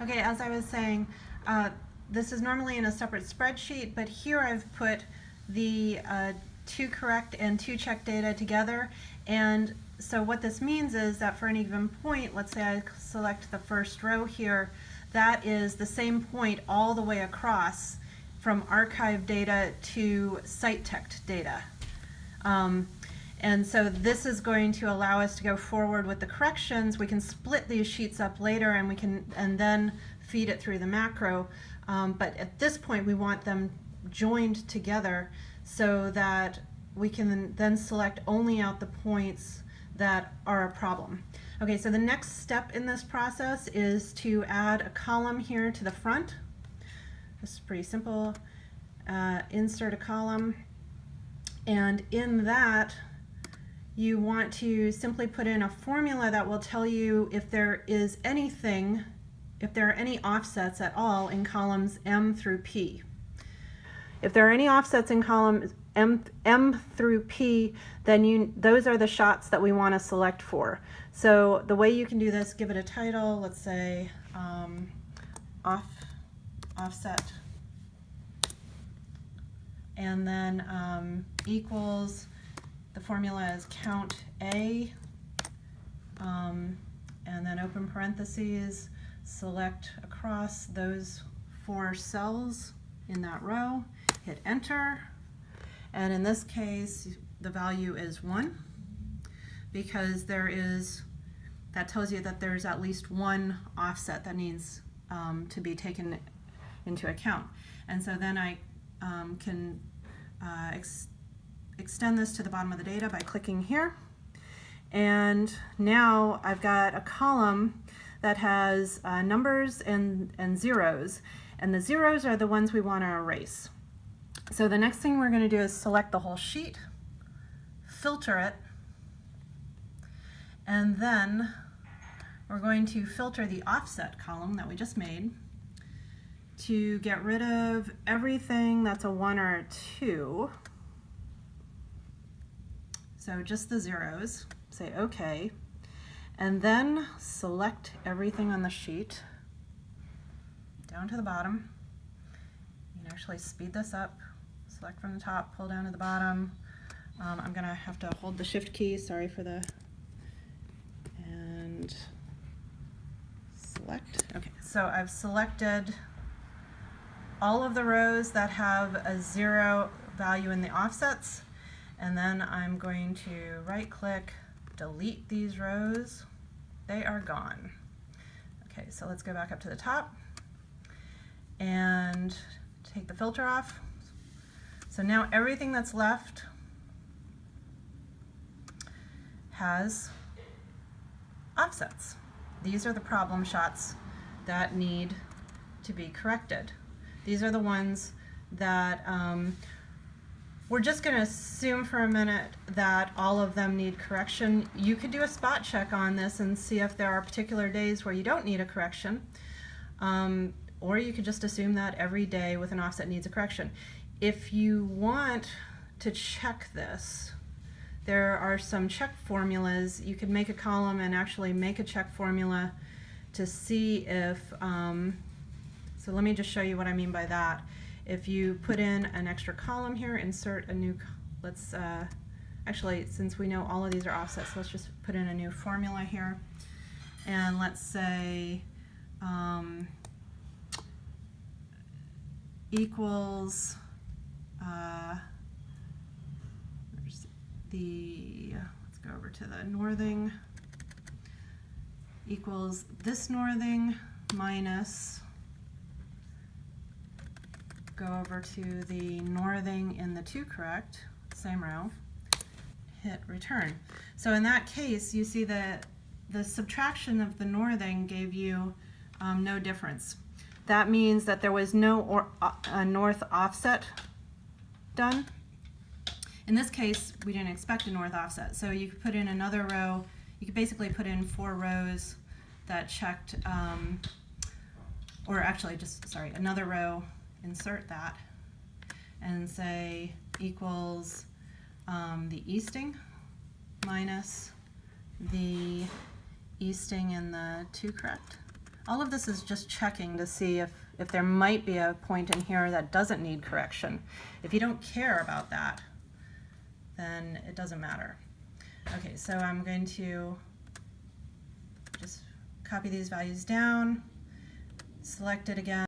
Okay, as I was saying, this is normally in a separate spreadsheet, but here I've put the two correct and two check data together. And so what this means is that for any given point, let's say I select the first row here, that is the same point all the way across from archive data to site-tect data. And so this is going to allow us to go forward with the corrections. We can split these sheets up later and then feed it through the macro. But at this point we want them joined together so that we can then select only out the points that are a problem. Okay, so the next step in this process is to add a column here to the front. This is pretty simple. Insert a column, and in that you want to simply put in a formula that will tell you if there is anything, if there are any offsets at all in columns M through P. If there are any offsets in columns M through P, then those are the shots that we want to select for. So the way you can do this, give it a title, let's say offset, and then equals, the formula is count A, and then open parentheses, select across those 4 cells in that row, hit enter, and in this case the value is 1 because that tells you that there's at least one offset that needs to be taken into account. And so then I can extend this to the bottom of the data by clicking here, and now I've got a column that has numbers and zeros, and the zeros are the ones we want to erase. So the next thing we're going to do is select the whole sheet, filter it, and then we're going to filter the offset column that we just made to get rid of everything that's a 1 or a 2. So just the zeros, say OK, and then select everything on the sheet down to the bottom. You can actually speed this up, select from the top, pull down to the bottom. I'm going to have to hold the shift key, sorry for the, and select. Okay, so I've selected all of the rows that have a 0 value in the offsets, and then I'm going to right click, delete these rows. They are gone. Okay, so let's go back up to the top and take the filter off. So now everything that's left has offsets. These are the problem shots that need to be corrected. These are the ones that we're just going to assume for a minute that all of them need correction. You could do a spot check on this and see if there are particular days where you don't need a correction, or you could just assume that every day with an offset needs a correction. If you want to check this, there are some check formulas. You could make a column and actually make a check formula to see if, so let me just show you what I mean by that. If you put in an extra column here, insert a new, let's, actually, since we know all of these are offsets, let's just put in a new formula here. And let's say equals, there's let's go over to the northing, equals this northing minus, go over to the northing in the 2 correct, same row, hit return. So in that case, you see that the subtraction of the northing gave you no difference. That means that there was no north offset done. In this case, we didn't expect a north offset, so you could put in another row. You could basically put in 4 rows that checked, or actually just, sorry, another row, insert that, and say equals the easting minus the easting in the 2 correct. All of this is just checking to see if there might be a point in here that doesn't need correction. If you don't care about that, then it doesn't matter. Okay, so I'm going to just copy these values down, select it again.